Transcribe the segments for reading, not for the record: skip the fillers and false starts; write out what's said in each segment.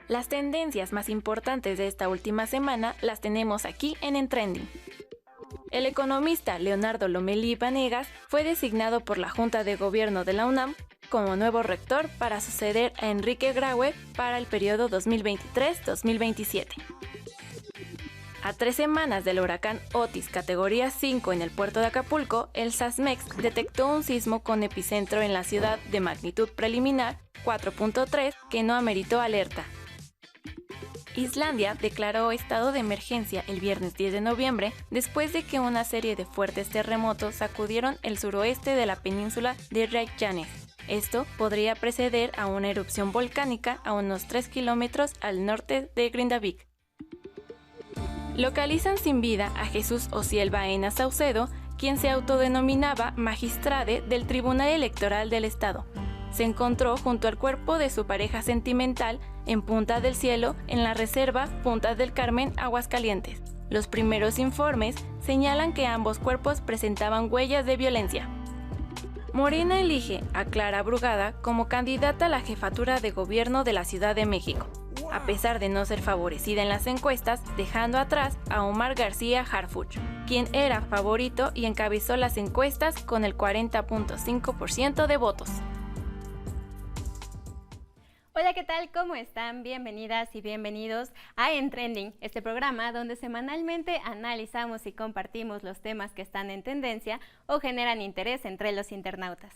Las tendencias más importantes de esta última semana las tenemos aquí en Trending. El economista Leonardo Lomelí Vanegas fue designado por la Junta de Gobierno de la UNAM como nuevo rector para suceder a Enrique Graue para el periodo 2023-2027. A 3 semanas del huracán Otis categoría 5 en el puerto de Acapulco, el SASMEX detectó un sismo con epicentro en la ciudad de magnitud preliminar 4.3 que no ameritó alerta. Islandia declaró estado de emergencia el viernes 10 de noviembre después de que una serie de fuertes terremotos sacudieron el suroeste de la península de Reykjanes. Esto podría preceder a una erupción volcánica a unos 3 kilómetros al norte de Grindavik. Localizan sin vida a Jesús Ociel Baena Saucedo, quien se autodenominaba magistrade del Tribunal Electoral del Estado. Se encontró junto al cuerpo de su pareja sentimental en Punta del Cielo, en la reserva Punta del Carmen, Aguascalientes. Los primeros informes señalan que ambos cuerpos presentaban huellas de violencia. Morena elige a Clara Brugada como candidata a la jefatura de gobierno de la Ciudad de México, a pesar de no ser favorecida en las encuestas, dejando atrás a Omar García Harfuch, quien era favorito y encabezó las encuestas con el 40.5% de votos. Hola, ¿qué tal? ¿Cómo están? Bienvenidas y bienvenidos a En Trending, este programa donde semanalmente analizamos y compartimos los temas que están en tendencia o generan interés entre los internautas.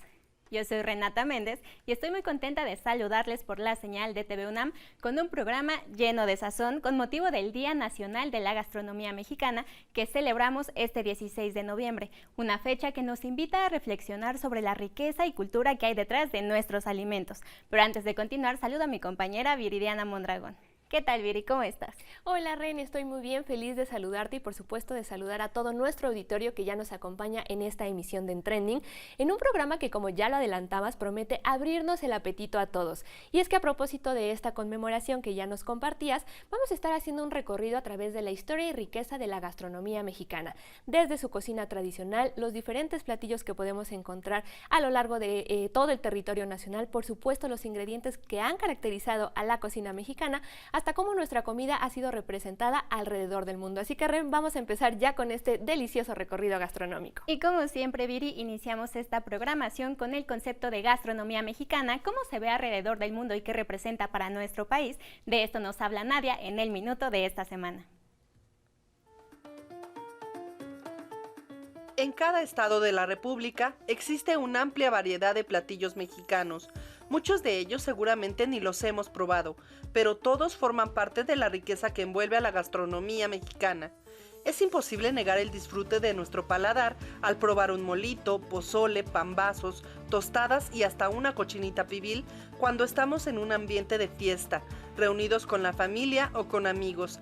Yo soy Renata Méndez y estoy muy contenta de saludarles por la señal de TV UNAM con un programa lleno de sazón con motivo del Día Nacional de la Gastronomía Mexicana que celebramos este 16 de noviembre, una fecha que nos invita a reflexionar sobre la riqueza y cultura que hay detrás de nuestros alimentos. Pero antes de continuar, saludo a mi compañera Viridiana Mondragón. ¿Qué tal, Viri? ¿Cómo estás? Hola, Ren, estoy muy bien, feliz de saludarte y por supuesto de saludar a todo nuestro auditorio que ya nos acompaña en esta emisión de En Trending, en un programa que, como ya lo adelantabas, promete abrirnos el apetito a todos. Y es que a propósito de esta conmemoración que ya nos compartías, vamos a estar haciendo un recorrido a través de la historia y riqueza de la gastronomía mexicana, desde su cocina tradicional, los diferentes platillos que podemos encontrar a lo largo de todo el territorio nacional, por supuesto los ingredientes que han caracterizado a la cocina mexicana, hasta cómo nuestra comida ha sido representada alrededor del mundo. Así que, Ren, vamos a empezar ya con este delicioso recorrido gastronómico. Y como siempre, Viri, iniciamos esta programación con el concepto de gastronomía mexicana, cómo se ve alrededor del mundo y qué representa para nuestro país. De esto nos habla Nadia en el minuto de esta semana. En cada estado de la República existe una amplia variedad de platillos mexicanos. Muchos de ellos seguramente ni los hemos probado, pero todos forman parte de la riqueza que envuelve a la gastronomía mexicana. Es imposible negar el disfrute de nuestro paladar al probar un molito, pozole, pambazos, tostadas y hasta una cochinita pibil cuando estamos en un ambiente de fiesta, reunidos con la familia o con amigos.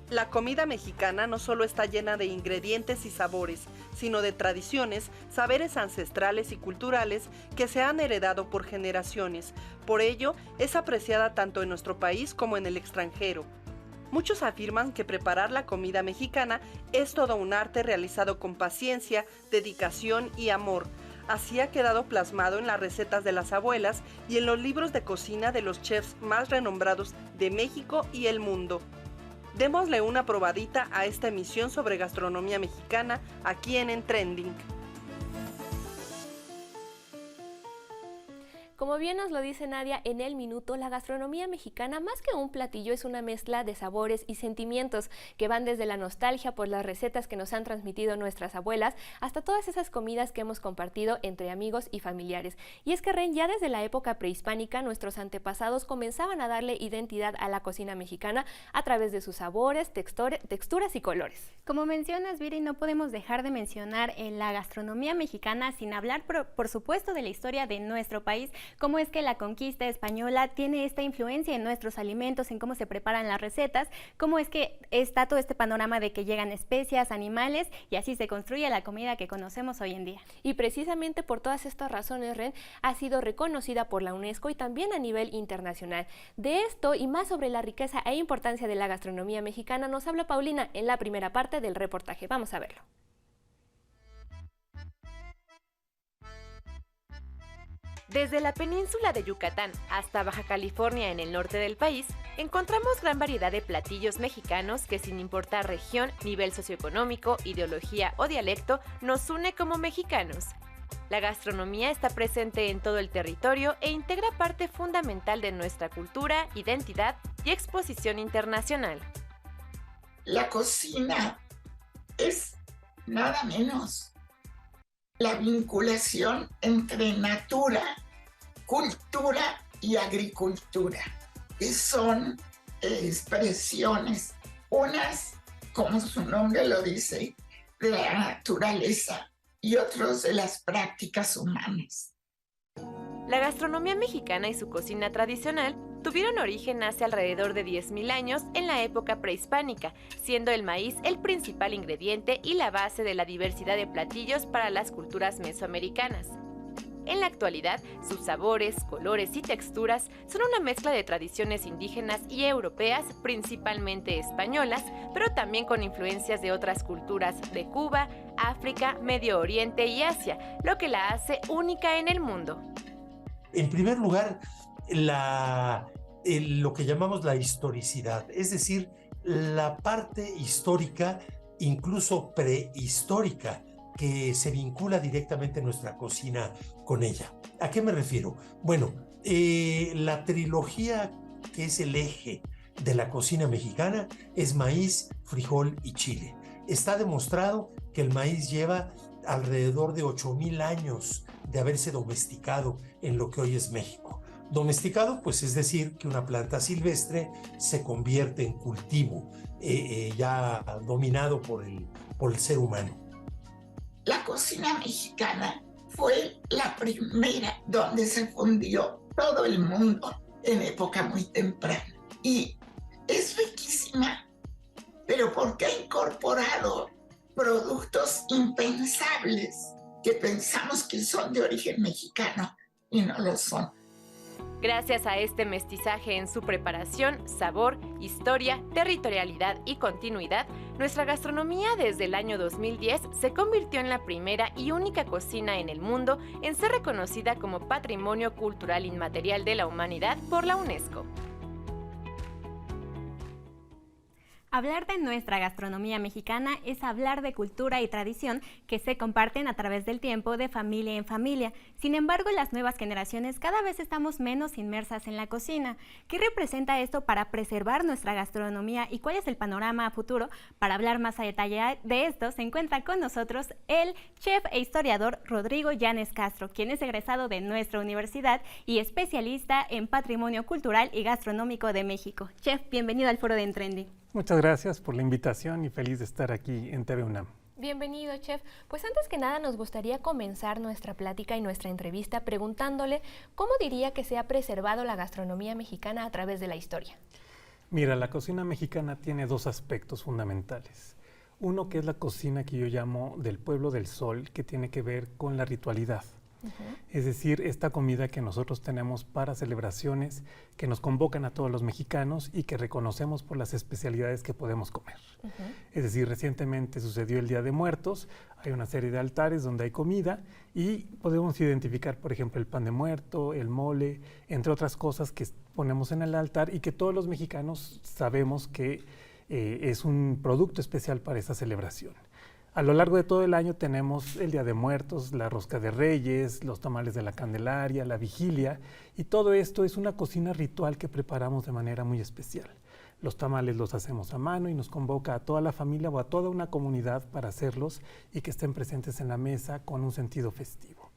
La comida mexicana no solo está llena de ingredientes y sabores, sino de tradiciones, saberes ancestrales y culturales que se han heredado por generaciones. Por ello, es apreciada tanto en nuestro país como en el extranjero. Muchos afirman que preparar la comida mexicana es todo un arte realizado con paciencia, dedicación y amor. Así ha quedado plasmado en las recetas de las abuelas y en los libros de cocina de los chefs más renombrados de México y el mundo. Démosle una probadita a esta emisión sobre gastronomía mexicana aquí en Trending. Como bien nos lo dice Nadia en el minuto, la gastronomía mexicana más que un platillo es una mezcla de sabores y sentimientos que van desde la nostalgia por las recetas que nos han transmitido nuestras abuelas hasta todas esas comidas que hemos compartido entre amigos y familiares. Y es que, Ren, ya desde la época prehispánica nuestros antepasados comenzaban a darle identidad a la cocina mexicana a través de sus sabores, texturas y colores. Como mencionas, Viri, no podemos dejar de mencionar la gastronomía mexicana sin hablar, por supuesto, de la historia de nuestro país. Cómo es que la conquista española tiene esta influencia en nuestros alimentos, en cómo se preparan las recetas, cómo es que está todo este panorama de que llegan especias, animales, y así se construye la comida que conocemos hoy en día. Y precisamente por todas estas razones, Ren, ha sido reconocida por la UNESCO y también a nivel internacional. De esto y más sobre la riqueza e importancia de la gastronomía mexicana nos habla Paulina en la primera parte del reportaje. Vamos a verlo. Desde la península de Yucatán hasta Baja California en el norte del país, encontramos gran variedad de platillos mexicanos que, sin importar región, nivel socioeconómico, ideología o dialecto, nos une como mexicanos. La gastronomía está presente en todo el territorio e integra parte fundamental de nuestra cultura, identidad y exposición internacional. La cocina es nada menos la vinculación entre natura, cultura y agricultura, que son expresiones, unas, como su nombre lo dice, de la naturaleza y otros de las prácticas humanas. La gastronomía mexicana y su cocina tradicional tuvieron origen hace alrededor de 10.000 años en la época prehispánica, siendo el maíz el principal ingrediente y la base de la diversidad de platillos para las culturas mesoamericanas. En la actualidad, sus sabores, colores y texturas son una mezcla de tradiciones indígenas y europeas, principalmente españolas, pero también con influencias de otras culturas de Cuba, África, Medio Oriente y Asia, lo que la hace única en el mundo. En primer lugar, lo que llamamos la historicidad, es decir, la parte histórica, incluso prehistórica, que se vincula directamente nuestra cocina con ella. ¿A qué me refiero? Bueno, la trilogía que es el eje de la cocina mexicana es maíz, frijol y chile. Está demostrado que el maíz lleva alrededor de 8,000 años de haberse domesticado en lo que hoy es México. Domesticado, pues es decir, que una planta silvestre se convierte en cultivo, ya dominado por el ser humano. La cocina mexicana fue la primera donde se fundió todo el mundo en época muy temprana. Y es riquísima, pero porque ha incorporado productos impensables que pensamos que son de origen mexicano y no lo son. Gracias a este mestizaje en su preparación, sabor, historia, territorialidad y continuidad, nuestra gastronomía desde el año 2010 se convirtió en la primera y única cocina en el mundo en ser reconocida como Patrimonio Cultural Inmaterial de la Humanidad por la UNESCO. Hablar de nuestra gastronomía mexicana es hablar de cultura y tradición que se comparten a través del tiempo de familia en familia. Sin embargo, las nuevas generaciones cada vez estamos menos inmersas en la cocina. ¿Qué representa esto para preservar nuestra gastronomía y cuál es el panorama a futuro? Para hablar más a detalle de esto, se encuentra con nosotros el chef e historiador Rodrigo Llanes Castro, quien es egresado de nuestra universidad y especialista en patrimonio cultural y gastronómico de México. Chef, bienvenido al Foro de Trending. Muchas gracias por la invitación y feliz de estar aquí en TV UNAM. Bienvenido, chef. Pues antes que nada nos gustaría comenzar nuestra plática y nuestra entrevista preguntándole cómo diría que se ha preservado la gastronomía mexicana a través de la historia. Mira, la cocina mexicana tiene dos aspectos fundamentales. Uno que es la cocina que yo llamo del pueblo del sol, que tiene que ver con la ritualidad. Es decir, esta comida que nosotros tenemos para celebraciones que nos convocan a todos los mexicanos y que reconocemos por las especialidades que podemos comer. Es decir, recientemente sucedió el Día de Muertos, hay una serie de altares donde hay comida y podemos identificar, por ejemplo, el pan de muerto, el mole, entre otras cosas que ponemos en el altar y que todos los mexicanos sabemos que es un producto especial para esa celebración. A lo largo de todo el año tenemos el Día de Muertos, la Rosca de Reyes, los tamales de la Candelaria, la Vigilia, y todo esto es una cocina ritual que preparamos de manera muy especial. Los tamales los hacemos a mano y nos convoca a toda la familia o a toda una comunidad para hacerlos y que estén presentes en la mesa con un sentido festivo.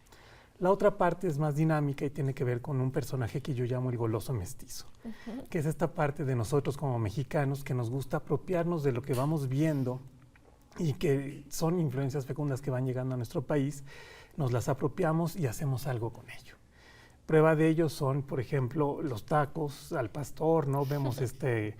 La otra parte es más dinámica y tiene que ver con un personaje que yo llamo el goloso mestizo, que es esta parte de nosotros como mexicanos que nos gusta apropiarnos de lo que vamos viendo y que son influencias fecundas que van llegando a nuestro país, nos las apropiamos y hacemos algo con ello. Prueba de ello son, por ejemplo, los tacos al pastor, ¿no? Vemos este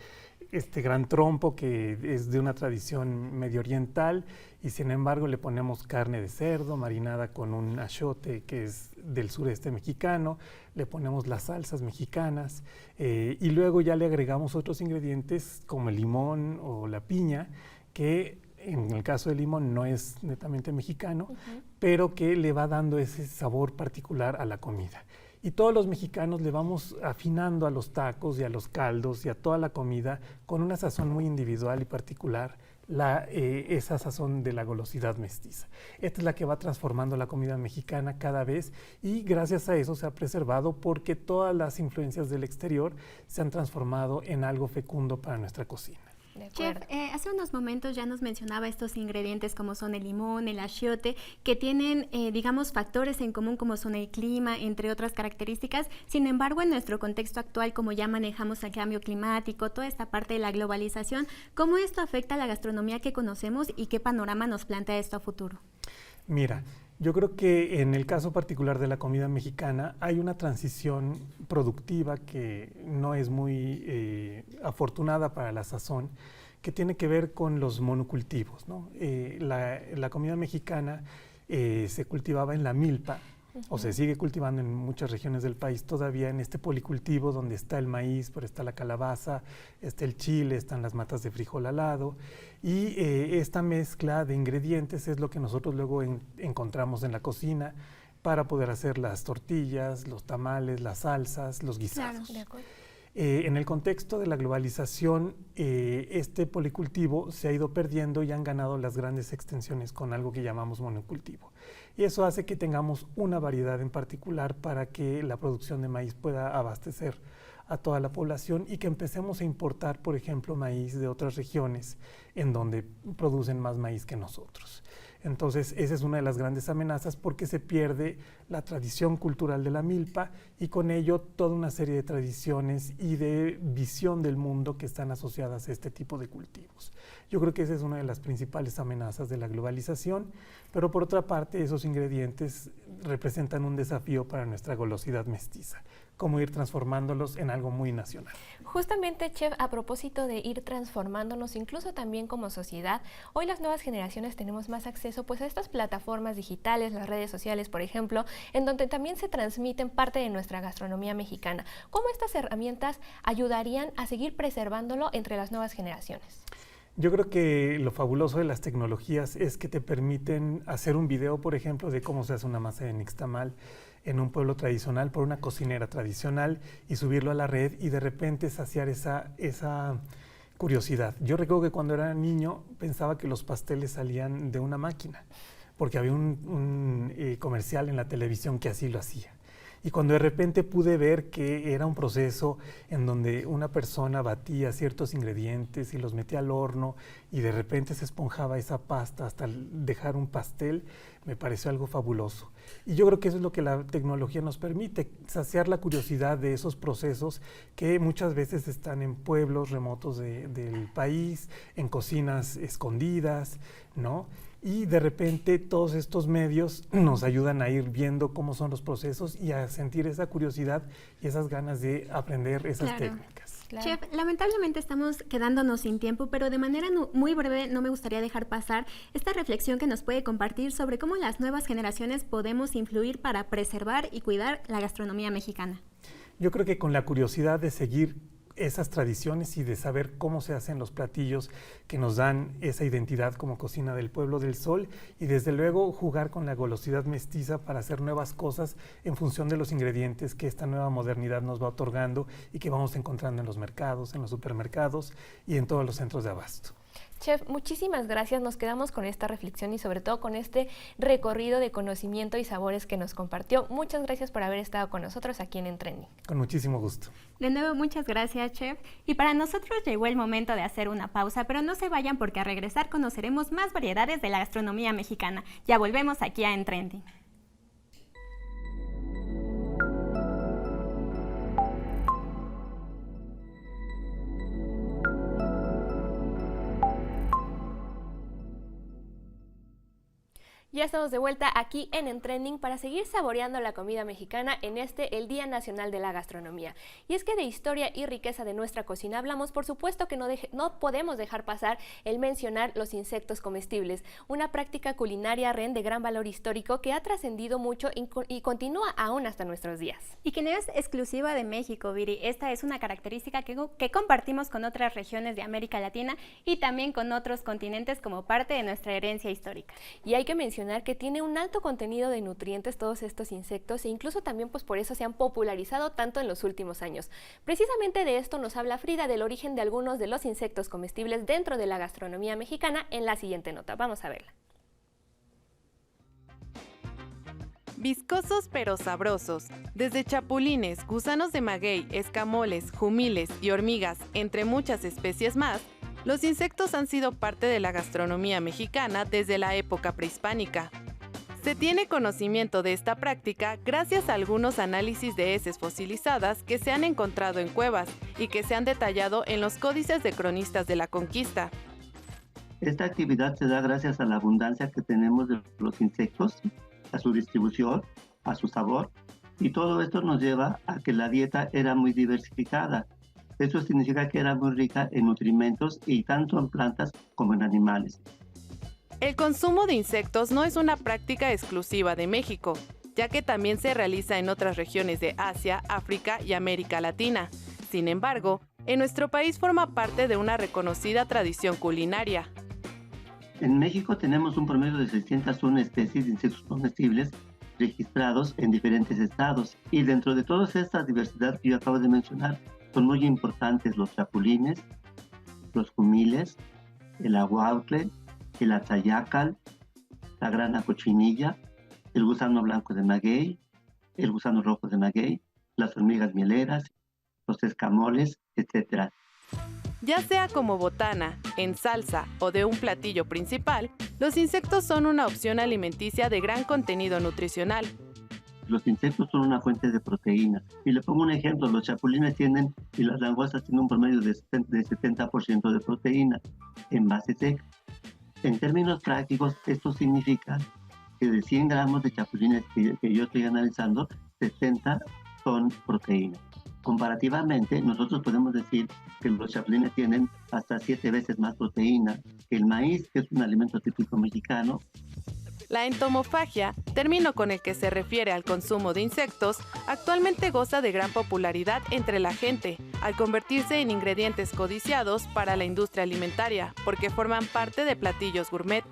gran trompo que es de una tradición medio oriental y sin embargo le ponemos carne de cerdo marinada con un achiote que es del sureste mexicano, le ponemos las salsas mexicanas y luego ya le agregamos otros ingredientes como el limón o la piña que en el caso del limón no es netamente mexicano, pero que le va dando ese sabor particular a la comida. Y todos los mexicanos le vamos afinando a los tacos y a los caldos y a toda la comida con una sazón muy individual y particular, esa sazón de la golosidad mestiza. Esta es la que va transformando la comida mexicana cada vez y gracias a eso se ha preservado porque todas las influencias del exterior se han transformado en algo fecundo para nuestra cocina. Chef, hace unos momentos ya nos mencionaba estos ingredientes como son el limón, el achiote, que tienen, digamos, factores en común como son el clima, entre otras características. Sin embargo, en nuestro contexto actual, como ya manejamos el cambio climático, toda esta parte de la globalización, ¿cómo esto afecta a la gastronomía que conocemos y qué panorama nos plantea esto a futuro? Mira, yo creo que en el caso particular de la comida mexicana hay una transición productiva que no es muy afortunada para la sazón, que tiene que ver con los monocultivos, ¿no? La comida mexicana se cultivaba en la milpa, o se sigue cultivando en muchas regiones del país todavía en este policultivo donde está el maíz, pero está la calabaza, está el chile, están las matas de frijol al lado, y esta mezcla de ingredientes es lo que nosotros luego encontramos en la cocina para poder hacer las tortillas, los tamales, las salsas, los guisados. Claro, en el contexto de la globalización, este policultivo se ha ido perdiendo y han ganado las grandes extensiones con algo que llamamos monocultivo. Y eso hace que tengamos una variedad en particular para que la producción de maíz pueda abastecer a toda la población y que empecemos a importar, por ejemplo, maíz de otras regiones en donde producen más maíz que nosotros. Entonces, esa es una de las grandes amenazas porque se pierde la tradición cultural de la milpa y con ello toda una serie de tradiciones y de visión del mundo que están asociadas a este tipo de cultivos. Yo creo que esa es una de las principales amenazas de la globalización, pero por otra parte, esos ingredientes representan un desafío para nuestra golosidad mestiza. Cómo ir transformándolos en algo muy nacional. Justamente, Chef, a propósito de ir transformándonos, incluso también como sociedad, hoy las nuevas generaciones tenemos más acceso pues a estas plataformas digitales, las redes sociales, por ejemplo, en donde también se transmiten parte de nuestra gastronomía mexicana. ¿Cómo estas herramientas ayudarían a seguir preservándolo entre las nuevas generaciones? Yo creo que lo fabuloso de las tecnologías es que te permiten hacer un video, por ejemplo, de cómo se hace una masa de nixtamal en un pueblo tradicional por una cocinera tradicional y subirlo a la red y de repente saciar esa curiosidad. Yo recuerdo que cuando era niño pensaba que los pasteles salían de una máquina porque había un comercial en la televisión que así lo hacía. Y cuando de repente pude ver que era un proceso en donde una persona batía ciertos ingredientes y los metía al horno y de repente se esponjaba esa pasta hasta dejar un pastel, me pareció algo fabuloso. Y yo creo que eso es lo que la tecnología nos permite, saciar la curiosidad de esos procesos que muchas veces están en pueblos remotos del país, en cocinas escondidas, ¿no? Y de repente todos estos medios nos ayudan a ir viendo cómo son los procesos y a sentir esa curiosidad y esas ganas de aprender esas técnicas. Claro. Chef, lamentablemente estamos quedándonos sin tiempo, pero de manera muy breve no me gustaría dejar pasar esta reflexión que nos puede compartir sobre cómo las nuevas generaciones podemos influir para preservar y cuidar la gastronomía mexicana. Yo creo que con la curiosidad de seguir esas tradiciones y de saber cómo se hacen los platillos que nos dan esa identidad como cocina del pueblo del sol y desde luego jugar con la golosidad mestiza para hacer nuevas cosas en función de los ingredientes que esta nueva modernidad nos va otorgando y que vamos encontrando en los mercados, en los supermercados y en todos los centros de abasto. Chef, muchísimas gracias. Nos quedamos con esta reflexión y sobre todo con este recorrido de conocimiento y sabores que nos compartió. Muchas gracias por haber estado con nosotros aquí en Trending. Con muchísimo gusto. De nuevo, muchas gracias, Chef. Y para nosotros llegó el momento de hacer una pausa, pero no se vayan porque al regresar conoceremos más variedades de la gastronomía mexicana. Ya volvemos aquí a Trending. Ya estamos de vuelta aquí en Trending para seguir saboreando la comida mexicana en el Día Nacional de la Gastronomía. Y es que de historia y riqueza de nuestra cocina hablamos, por supuesto que no podemos dejar pasar el mencionar los insectos comestibles, una práctica culinaria de gran valor histórico que ha trascendido mucho y continúa aún hasta nuestros días. Y que no es exclusiva de México, Viri. Esta es una característica que compartimos con otras regiones de América Latina y también con otros continentes como parte de nuestra herencia histórica. Y hay que mencionar mencionar que tiene un alto contenido de nutrientes todos estos insectos e incluso también pues por eso se han popularizado tanto en los últimos años. Precisamente de esto nos habla Frida, del origen de algunos de los insectos comestibles dentro de la gastronomía mexicana, en la siguiente nota. Vamos a verla. Viscosos pero sabrosos. Desde chapulines, gusanos de maguey, escamoles, jumiles y hormigas, entre muchas especies más, los insectos han sido parte de la gastronomía mexicana desde la época prehispánica. Se tiene conocimiento de esta práctica gracias a algunos análisis de heces fosilizadas que se han encontrado en cuevas y que se han detallado en los códices de cronistas de la conquista. Esta actividad se da gracias a la abundancia que tenemos de los insectos, a su distribución, a su sabor, y todo esto nos lleva a que la dieta era muy diversificada. Eso significa que era muy rica en nutrimentos y tanto en plantas como en animales. El consumo de insectos no es una práctica exclusiva de México, ya que también se realiza en otras regiones de Asia, África y América Latina. Sin embargo, en nuestro país forma parte de una reconocida tradición culinaria. En México tenemos un promedio de 601 especies de insectos comestibles registrados en diferentes estados, y dentro de toda esta diversidad que yo acabo de mencionar, son muy importantes los chapulines, los jumiles, el aguautle, el atzayacal, la grana cochinilla, el gusano blanco de maguey, el gusano rojo de maguey, las hormigas mieleras, los escamoles, etc. Ya sea como botana, en salsa o de un platillo principal, los insectos son una opción alimenticia de gran contenido nutricional. Los insectos son una fuente de proteínas. Y le pongo un ejemplo, los chapulines tienen y las langostas tienen un promedio de 70% de proteína en base seca. En términos prácticos, esto significa que de 100 gramos de chapulines que yo estoy analizando, 60 son proteínas. Comparativamente, nosotros podemos decir que los chapulines tienen hasta 7 veces más proteína que el maíz, que es un alimento típico mexicano. La entomofagia, término con el que se refiere al consumo de insectos, actualmente goza de gran popularidad entre la gente, al convertirse en ingredientes codiciados para la industria alimentaria, porque forman parte de platillos gourmet.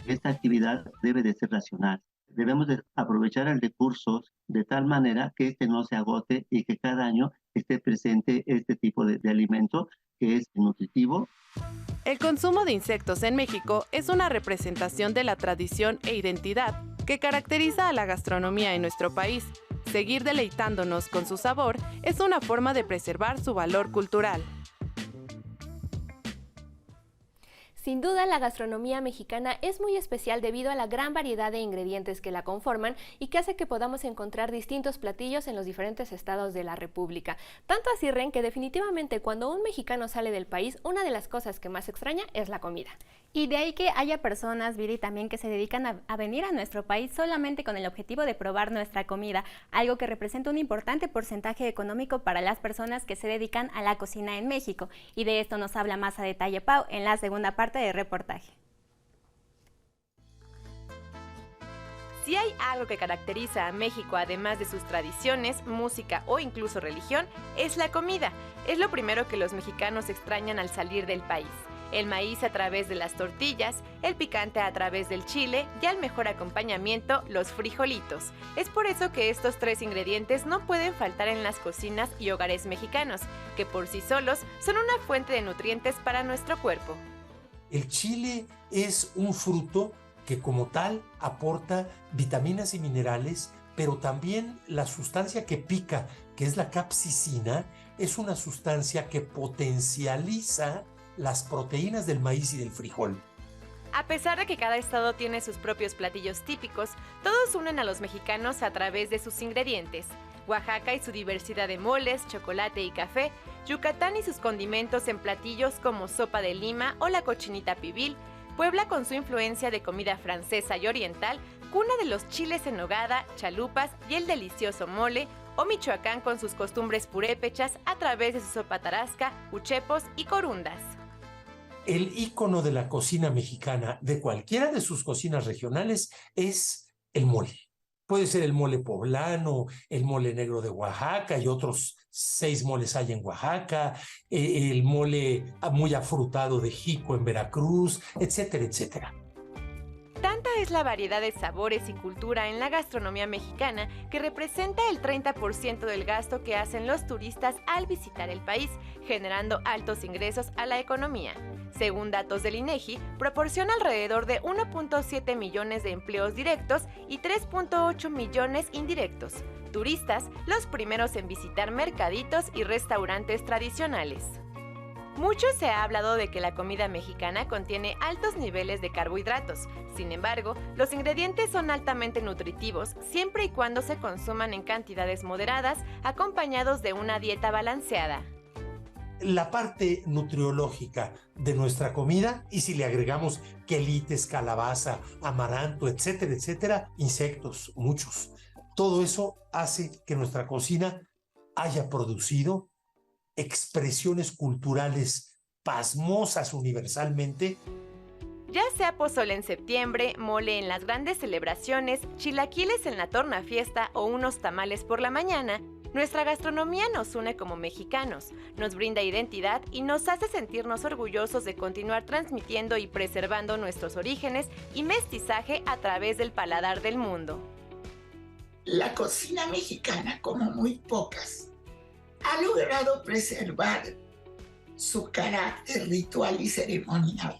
Esta actividad debe de ser racional. Debemos de aprovechar el recurso de tal manera que este no se agote y que cada año esté presente este tipo de alimento que es nutritivo. El consumo de insectos en México es una representación de la tradición e identidad que caracteriza a la gastronomía en nuestro país. Seguir deleitándonos con su sabor es una forma de preservar su valor cultural. Sin duda, la gastronomía mexicana es muy especial debido a la gran variedad de ingredientes que la conforman y que hace que podamos encontrar distintos platillos en los diferentes estados de la República. Tanto así, Ren, que definitivamente cuando un mexicano sale del país, una de las cosas que más extraña es la comida. Y de ahí que haya personas, Viri, también que se dedican a venir a nuestro país solamente con el objetivo de probar nuestra comida, algo que representa un importante porcentaje económico para las personas que se dedican a la cocina en México. Y de esto nos habla más a detalle Pau en la segunda parte del reportaje. Si hay algo que caracteriza a México, además de sus tradiciones, música o incluso religión, es la comida. Es lo primero que los mexicanos extrañan al salir del país. El maíz a través de las tortillas, el picante a través del chile y al mejor acompañamiento, los frijolitos. Es por eso que estos 3 ingredientes no pueden faltar en las cocinas y hogares mexicanos, que por sí solos son una fuente de nutrientes para nuestro cuerpo. El chile es un fruto que como tal aporta vitaminas y minerales, pero también la sustancia que pica, que es la capsicina, es una sustancia que potencializa las proteínas del maíz y del frijol. A pesar de que cada estado tiene sus propios platillos típicos, todos unen a los mexicanos a través de sus ingredientes. Oaxaca y su diversidad de moles, chocolate y café, Yucatán y sus condimentos en platillos como sopa de lima o la cochinita pibil, Puebla con su influencia de comida francesa y oriental, cuna de los chiles en nogada, chalupas y el delicioso mole, o Michoacán con sus costumbres purépechas a través de su sopa tarasca, uchepos y corundas. El ícono de la cocina mexicana, de cualquiera de sus cocinas regionales, es el mole. Puede ser el mole poblano, el mole negro de Oaxaca y otros 6 moles hay en Oaxaca, el mole muy afrutado de Jico en Veracruz, etcétera, etcétera. Tanta es la variedad de sabores y cultura en la gastronomía mexicana que representa el 30% del gasto que hacen los turistas al visitar el país, generando altos ingresos a la economía. Según datos del INEGI, proporciona alrededor de 1.7 millones de empleos directos y 3.8 millones indirectos. Turistas, los primeros en visitar mercaditos y restaurantes tradicionales. Mucho se ha hablado de que la comida mexicana contiene altos niveles de carbohidratos. Sin embargo, los ingredientes son altamente nutritivos siempre y cuando se consuman en cantidades moderadas, acompañados de una dieta balanceada. La parte nutriológica de nuestra comida, y si le agregamos quelites, calabaza, amaranto, etcétera, etcétera, insectos, muchos. Todo eso hace que nuestra cocina haya producido expresiones culturales pasmosas universalmente. Ya sea pozole en septiembre, mole en las grandes celebraciones, chilaquiles en la tornafiesta o unos tamales por la mañana, nuestra gastronomía nos une como mexicanos, nos brinda identidad y nos hace sentirnos orgullosos de continuar transmitiendo y preservando nuestros orígenes y mestizaje a través del paladar del mundo. La cocina mexicana, como muy pocas, ha logrado preservar su carácter ritual y ceremonial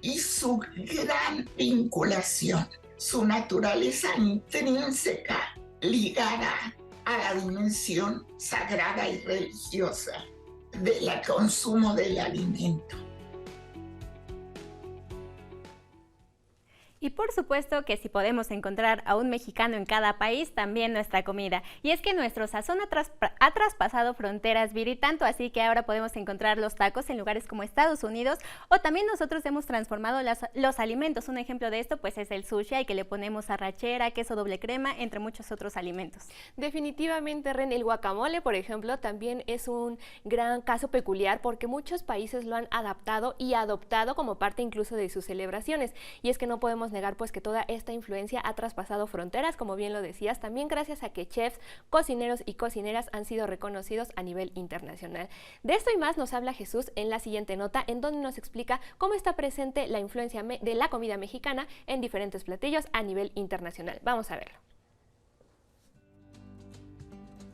y su gran vinculación, su naturaleza intrínseca ligada a la dimensión sagrada y religiosa del consumo del alimento. Y por supuesto que si podemos encontrar a un mexicano en cada país, también nuestra comida. Y es que nuestro sazón ha traspasado fronteras, Viri, tanto así que ahora podemos encontrar los tacos en lugares como Estados Unidos, o también nosotros hemos transformado los alimentos. Un ejemplo de esto pues es el sushi, al que le ponemos arrachera, queso doble crema, entre muchos otros alimentos. Definitivamente, Ren, el guacamole, por ejemplo, también es un gran caso peculiar porque muchos países lo han adaptado y adoptado como parte incluso de sus celebraciones. Y es que no podemos negar pues que toda esta influencia ha traspasado fronteras, como bien lo decías, también gracias a que chefs, cocineros y cocineras han sido reconocidos a nivel internacional. De esto y más nos habla Jesús en la siguiente nota, en donde nos explica cómo está presente la influencia de la comida mexicana en diferentes platillos a nivel internacional. Vamos a verlo.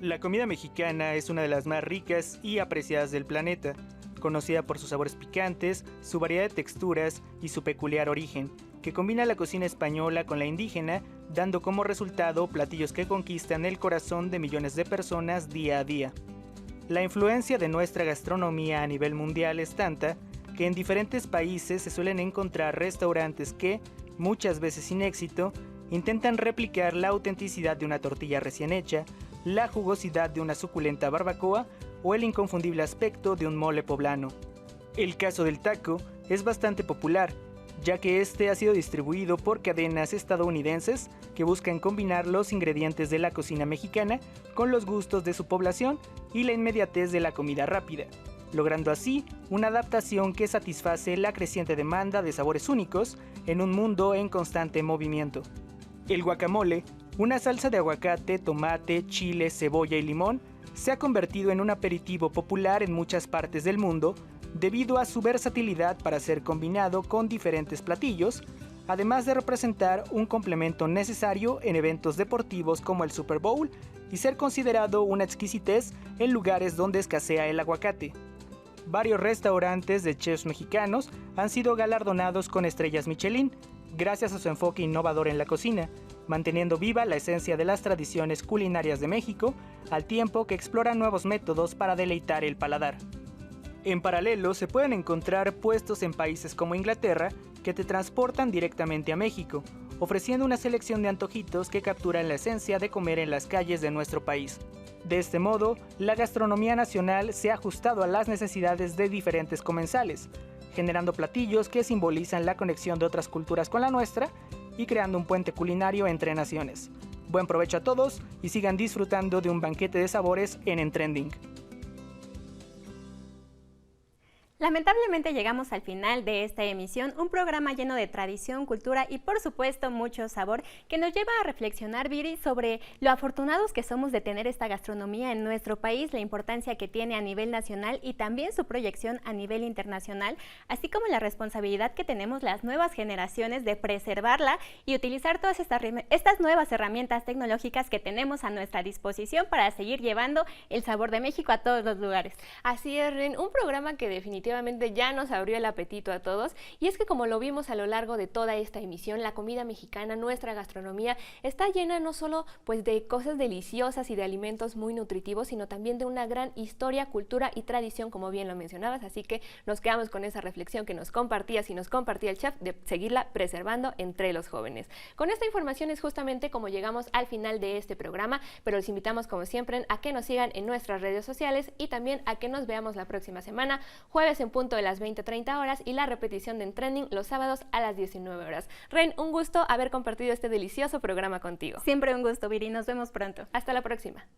La comida mexicana es una de las más ricas y apreciadas del planeta, conocida por sus sabores picantes, su variedad de texturas y su peculiar origen, que combina la cocina española con la indígena, dando como resultado platillos que conquistan el corazón de millones de personas día a día. La influencia de nuestra gastronomía a nivel mundial es tanta que en diferentes países se suelen encontrar restaurantes que, muchas veces sin éxito, intentan replicar la autenticidad de una tortilla recién hecha, la jugosidad de una suculenta barbacoa o el inconfundible aspecto de un mole poblano. El caso del taco es bastante popular, ya que este ha sido distribuido por cadenas estadounidenses que buscan combinar los ingredientes de la cocina mexicana con los gustos de su población y la inmediatez de la comida rápida, logrando así una adaptación que satisface la creciente demanda de sabores únicos en un mundo en constante movimiento. El guacamole, una salsa de aguacate, tomate, chile, cebolla y limón, se ha convertido en un aperitivo popular en muchas partes del mundo debido a su versatilidad para ser combinado con diferentes platillos, además de representar un complemento necesario en eventos deportivos como el Super Bowl y ser considerado una exquisitez en lugares donde escasea el aguacate. Varios restaurantes de chefs mexicanos han sido galardonados con estrellas Michelin, gracias a su enfoque innovador en la cocina, manteniendo viva la esencia de las tradiciones culinarias de México, al tiempo que exploran nuevos métodos para deleitar el paladar. En paralelo, se pueden encontrar puestos en países como Inglaterra que te transportan directamente a México, ofreciendo una selección de antojitos que capturan la esencia de comer en las calles de nuestro país. De este modo, la gastronomía nacional se ha ajustado a las necesidades de diferentes comensales, generando platillos que simbolizan la conexión de otras culturas con la nuestra y creando un puente culinario entre naciones. Buen provecho a todos y sigan disfrutando de un banquete de sabores en Trending. Lamentablemente llegamos al final de esta emisión, un programa lleno de tradición, cultura y por supuesto mucho sabor que nos lleva a reflexionar, Viri, sobre lo afortunados que somos de tener esta gastronomía en nuestro país, la importancia que tiene a nivel nacional y también su proyección a nivel internacional, así como la responsabilidad que tenemos las nuevas generaciones de preservarla y utilizar todas estas nuevas herramientas tecnológicas que tenemos a nuestra disposición para seguir llevando el sabor de México a todos los lugares. Así es, Ren, un programa que definitivamente ya nos abrió el apetito a todos, y es que como lo vimos a lo largo de toda esta emisión, la comida mexicana, nuestra gastronomía, está llena no solo pues de cosas deliciosas y de alimentos muy nutritivos, sino también de una gran historia, cultura y tradición, como bien lo mencionabas, así que nos quedamos con esa reflexión que nos compartías y nos compartía el chef de seguirla preservando entre los jóvenes. Con esta información es justamente como llegamos al final de este programa, pero los invitamos como siempre a que nos sigan en nuestras redes sociales y también a que nos veamos la próxima semana, jueves en punto de las 20:30 horas y la repetición de En Trending los sábados a las 19 horas. Ren, un gusto haber compartido este delicioso programa contigo. Siempre un gusto, Viri. Nos vemos pronto. Hasta la próxima.